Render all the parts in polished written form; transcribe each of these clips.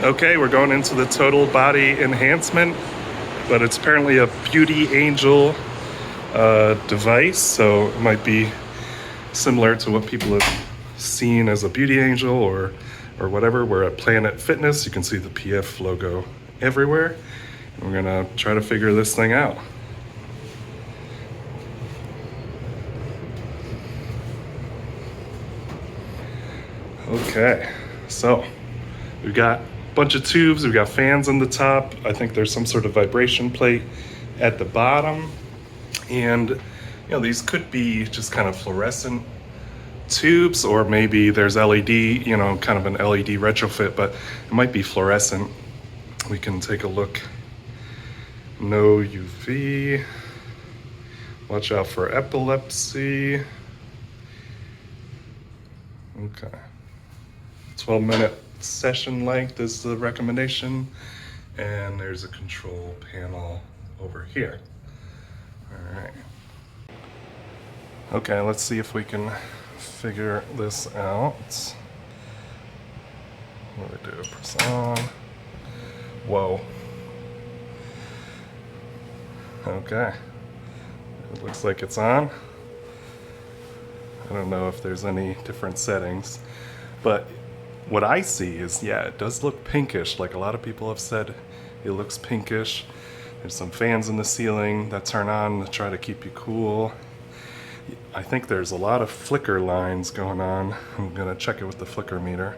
Okay, we're going into the total body enhancement, but it's apparently a beauty angel device, so it might be similar to what people have seen as a beauty angel or whatever. We're at Planet Fitness. You can see the PF logo everywhere. And we're gonna try to figure this thing out. Okay, so we've got a bunch of tubes, we've got fans on the top. I think there's some sort of vibration plate at the bottom. And these could be just kind of fluorescent tubes, or maybe there's LED, kind of an LED retrofit, but it might be fluorescent. We can take a look. No UV. Watch out for epilepsy. Okay. 12-minute session length is the recommendation. And there's a control panel over here. All right. Okay, let's see if we can figure this out. What do we do? Press on. Whoa. Okay. It looks like it's on. I don't know if there's any different settings, but what I see is, it does look pinkish. Like a lot of people have said, it looks pinkish. There's some fans in the ceiling that turn on to try to keep you cool. I think there's a lot of flicker lines going on. I'm gonna check it with the flicker meter.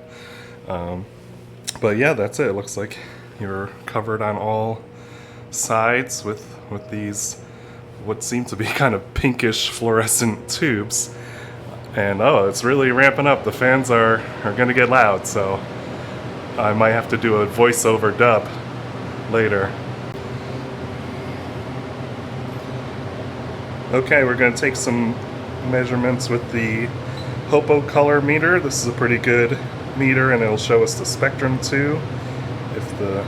But yeah, that's it. It looks like you're covered on all sides with these what seem to be kind of pinkish fluorescent tubes. And it's really ramping up. The fans are gonna get loud, so I might have to do a voiceover dub later. Okay, we're gonna take some measurements with the Hopo color meter. This is a pretty good meter, and it'll show us the spectrum too, if the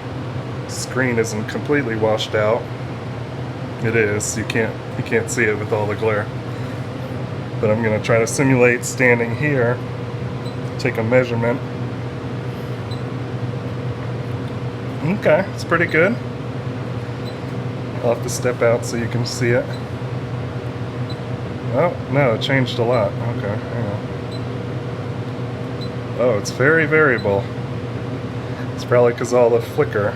screen isn't completely washed out. It is. You can't see it with all the glare. But I'm gonna try to simulate standing here, take a measurement. Okay, it's pretty good. I'll have to step out so you can see it. Oh, no, it changed a lot. Okay, hang on. Oh, it's very variable. It's probably because all the flicker.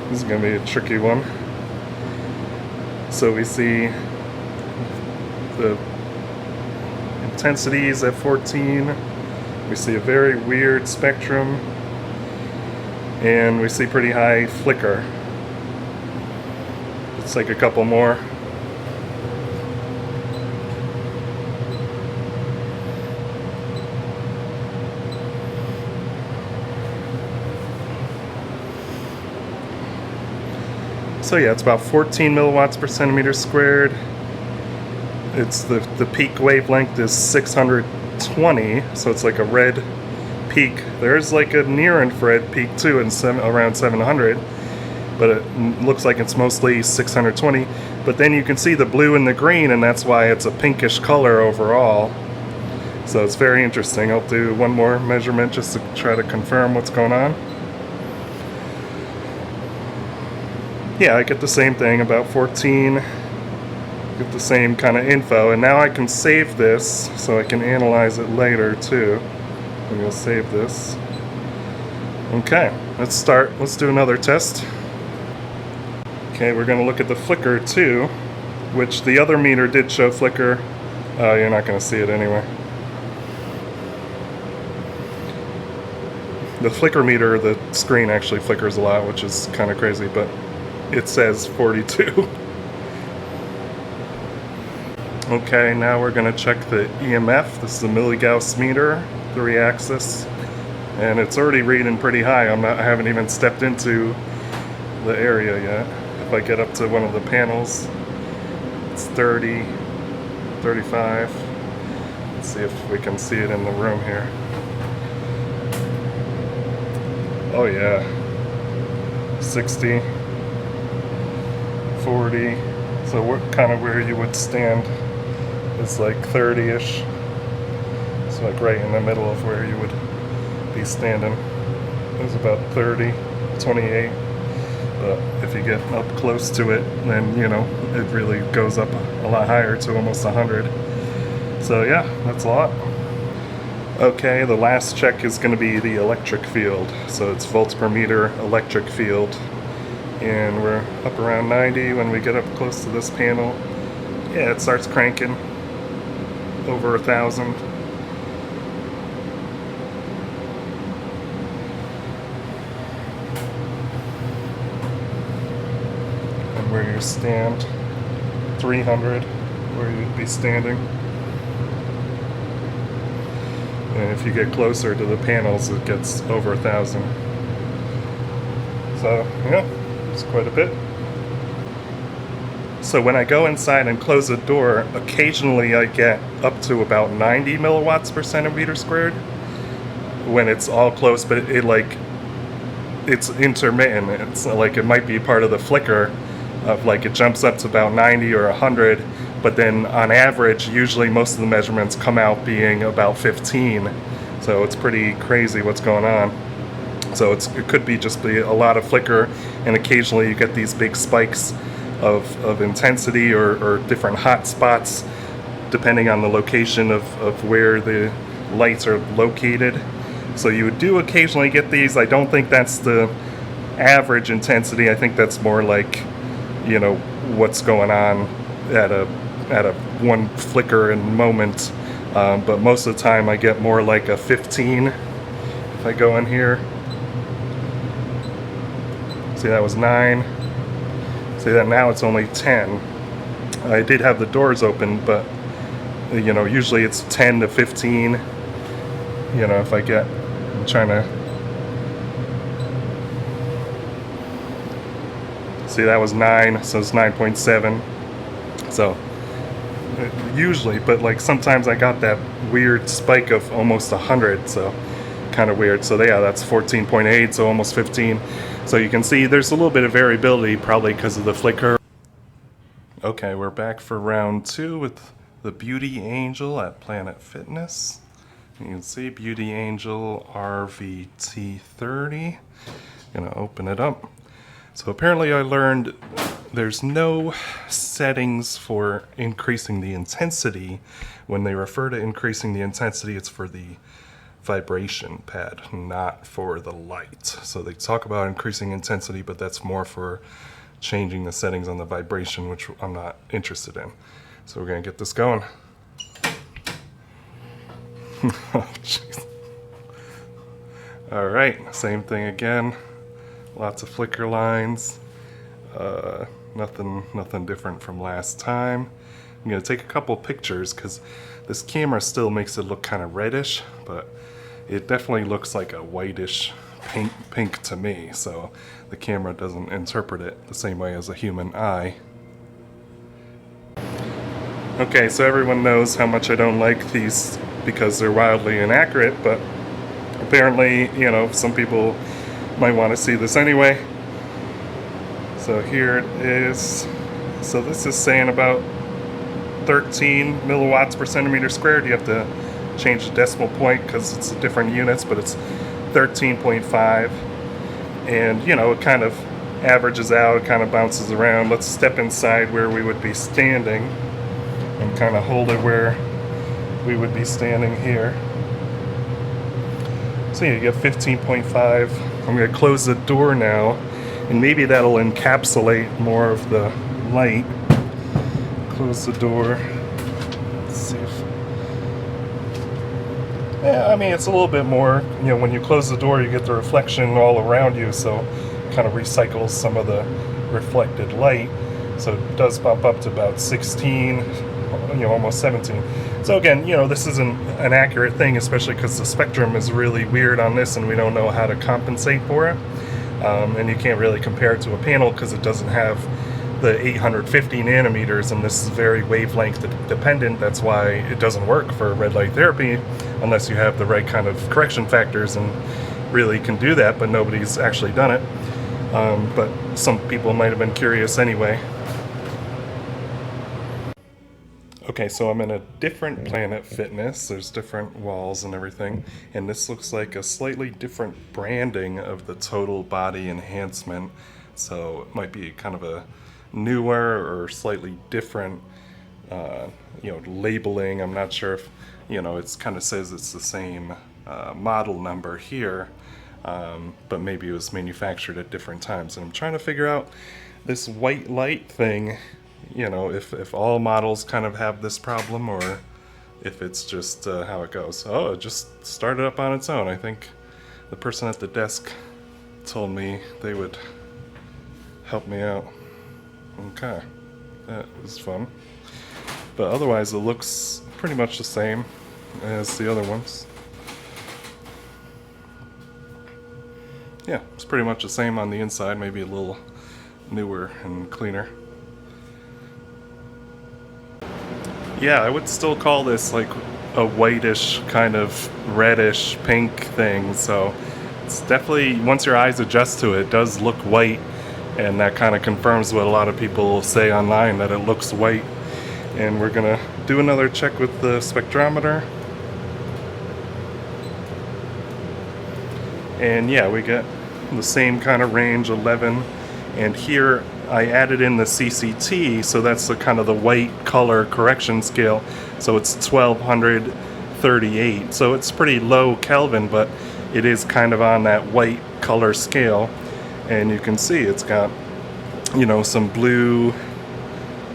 This is going to be a tricky one. So we see the intensities at 14. We see a very weird spectrum. And we see pretty high flicker. Let's take a couple more. So yeah, it's about 14 milliwatts per centimeter squared. It's the peak wavelength is 620, so it's like a red peak. There's like a near infrared peak too, in around 700, but it looks like it's mostly 620. But then you can see the blue and the green, and that's why it's a pinkish color overall. So it's very interesting. I'll do one more measurement just to try to confirm what's going on. Yeah, I get the same thing, about 14, get the same kind of info, and now I can save this so I can analyze it later too. I'm going to save this. Okay, let's do another test. Okay, we're going to look at the flicker too, which the other meter did show flicker. You're not going to see it anyway. The flicker meter, the screen actually flickers a lot, which is kind of crazy, but it says 42. Okay, now we're going to check the EMF. This is a milligauss meter, 3-axis, and it's already reading pretty high. I haven't even stepped into the area yet. If I get up to one of the panels, it's 30, 35. Let's see if we can see it in the room here. Oh yeah, 60. 40, so what kind of where you would stand is like 30-ish. It's like right in the middle of where you would be standing. was about 30, 28. But if you get up close to it, then it really goes up a lot higher to almost 100. So yeah, that's a lot. Okay, the last check is going to be the electric field. So it's volts per meter electric field. And we're up around 90 when we get up close to this panel. Yeah, it starts cranking over 1,000. And where you stand, 300, where you'd be standing. And if you get closer to the panels, it gets over 1,000. So, yeah, it's quite a bit. So when I go inside and close the door, occasionally I get up to about 90 milliwatts per centimeter squared when it's all close, but it's intermittent. It's like it might be part of the flicker of like it jumps up to about 90 or 100, but then on average, usually most of the measurements come out being about 15. So it's pretty crazy what's going on. So it could be just be a lot of flicker, and occasionally you get these big spikes of intensity or different hot spots depending on the location of where the lights are located. So you do occasionally get these. I don't think that's the average intensity. I think that's more like, what's going on at a one flicker and moment. But most of the time I get more like a 15. If I go in here, see that was 9. See that now it's only 10. I did have the doors open, but usually it's 10 to 15. If I get, I'm trying to see, that was 9, so it's 9.7. So usually, but like sometimes I got that weird spike of almost 100, so kind of weird. So yeah, that's 14.8, so almost 15. So you can see there's a little bit of variability, probably because of the flicker. Okay, we're back for round 2 with the Beauty Angel at Planet Fitness. You can see Beauty Angel RVT30. Gonna open it up. So apparently I learned there's no settings for increasing the intensity. When they refer to increasing the intensity, it's for the vibration pad, not for the light. So they talk about increasing intensity, but that's more for changing the settings on the vibration, which I'm not interested in. So we're gonna get this going. Oh, jeez. All right, same thing again. Lots of flicker lines. Nothing different from last time. I'm gonna take a couple pictures because this camera still makes it look kind of reddish, but it definitely looks like a whitish pink to me, so the camera doesn't interpret it the same way as a human eye. Okay, so everyone knows how much I don't like these because they're wildly inaccurate, but apparently, some people might want to see this anyway. So here it is. So this is saying about 13 milliwatts per centimeter squared. You have to change the decimal point because it's different units, but it's 13.5. And it kind of averages out, it kind of bounces around. Let's step inside where we would be standing and kind of hold it where we would be standing here. So you get 15.5. I'm going to close the door now, and maybe that'll encapsulate more of the light. Close the door. Let's see if... Yeah, I mean, it's a little bit more, when you close the door, you get the reflection all around you, so it kind of recycles some of the reflected light. So it does bump up to about 16, almost 17. So again, this isn't an accurate thing, especially because the spectrum is really weird on this and we don't know how to compensate for it. And you can't really compare it to a panel because it doesn't have the 850 nanometers, and this is very wavelength dependent. That's why it doesn't work for red light therapy unless you have the right kind of correction factors and really can do that, but nobody's actually done it. But some people might have been curious anyway. Okay, so I'm in a different Planet Fitness. There's different walls and everything, and this looks like a slightly different branding of the total body enhancement. So it might be kind of a newer or slightly different, labeling. I'm not sure if, it's kind of says it's the same model number here, but maybe it was manufactured at different times. And I'm trying to figure out this white light thing, if all models kind of have this problem or if it's just how it goes. Oh, it just started up on its own. I think the person at the desk told me they would help me out. Okay, that was fun. But otherwise it looks pretty much the same as the other ones. Yeah, it's pretty much the same on the inside, maybe a little newer and cleaner. Yeah, I would still call this like a whitish, kind of reddish pink thing. So it's definitely, once your eyes adjust to it, it does look white. And that kind of confirms what a lot of people say online, that it looks white. And we're gonna do another check with the spectrometer. And yeah, we get the same kind of range, 11. And here I added in the CCT, so that's the kind of the white color correction scale. So it's 1238. So it's pretty low Kelvin, but it is kind of on that white color scale. And you can see it's got, some blue,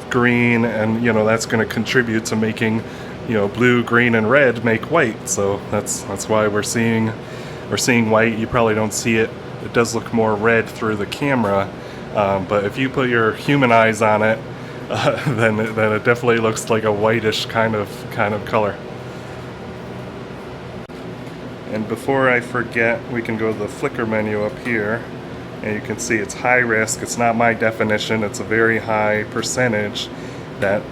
green, and that's going to contribute to making, blue, green, and red make white. So that's why we're seeing white. You probably don't see it. It does look more red through the camera. But if you put your human eyes on it, then it definitely looks like a whitish kind of color. And before I forget, we can go to the flicker menu up here, and you can see it's high risk. It's not my definition. It's a very high percentage that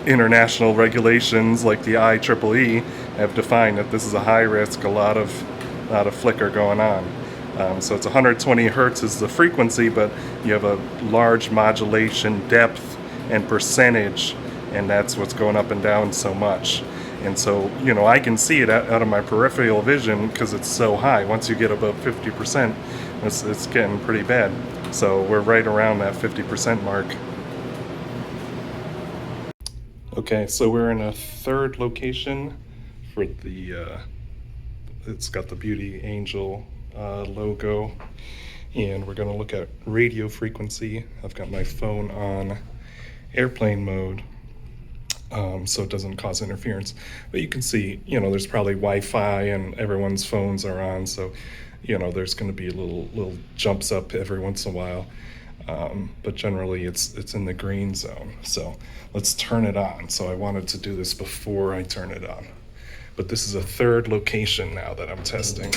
international regulations like the IEEE have defined that this is a high risk. A lot of flicker going on. So it's 120 hertz is the frequency, but you have a large modulation depth and percentage, and that's what's going up and down so much. And so, I can see it out of my peripheral vision because it's so high. Once you get above 50%, it's getting pretty bad. So we're right around that 50% mark. Okay, so we're in a third location for the, it's got the Beauty Angel logo, and we're going to look at radio frequency. I've got my phone on airplane mode, so it doesn't cause interference. But you can see, there's probably Wi-Fi and everyone's phones are on, so there's going to be little jumps up every once in a while. But generally it's in the green zone. So let's turn it on. So I wanted to do this before I turn it on. But this is a third location now that I'm testing.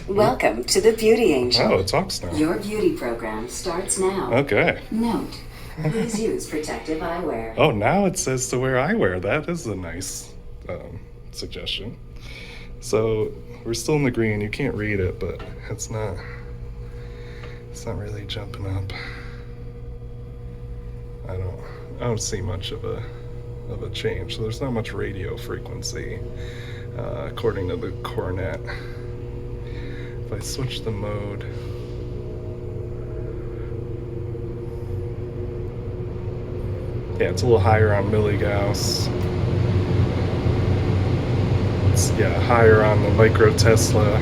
Welcome to the Beauty Angel. Oh, it talks now. Your beauty program starts now. Okay. Note, please use protective eyewear. Oh, now it says to wear eyewear. That is a nice suggestion. So we're still in the green. You can't read it, but it's not really jumping up. I don't see much of a change. So there's not much radio frequency according to the Coronet. If I switch the mode, yeah, it's a little higher on milligauss. It's higher on the micro Tesla,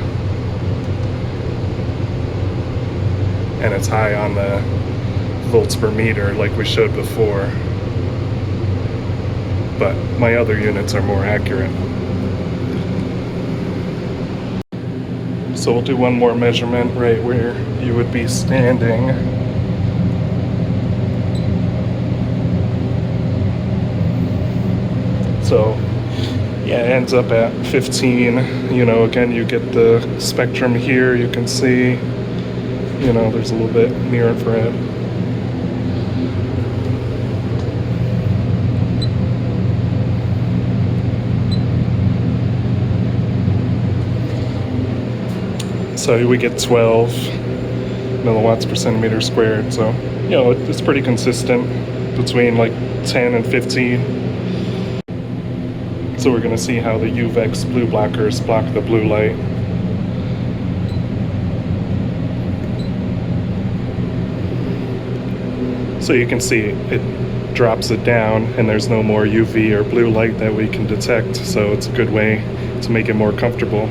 and it's high on the volts per meter like we showed before. But my other units are more accurate. So we'll do one more measurement right where you would be standing. So yeah, it ends up at 15. Again, you get the spectrum here. You can see, there's a little bit near infrared. So we get 12 milliwatts per centimeter squared. So, it's pretty consistent between like 10 and 15. So we're going to see how the UVEX blue blockers block the blue light. So you can see it drops it down and there's no more UV or blue light that we can detect, so it's a good way to make it more comfortable.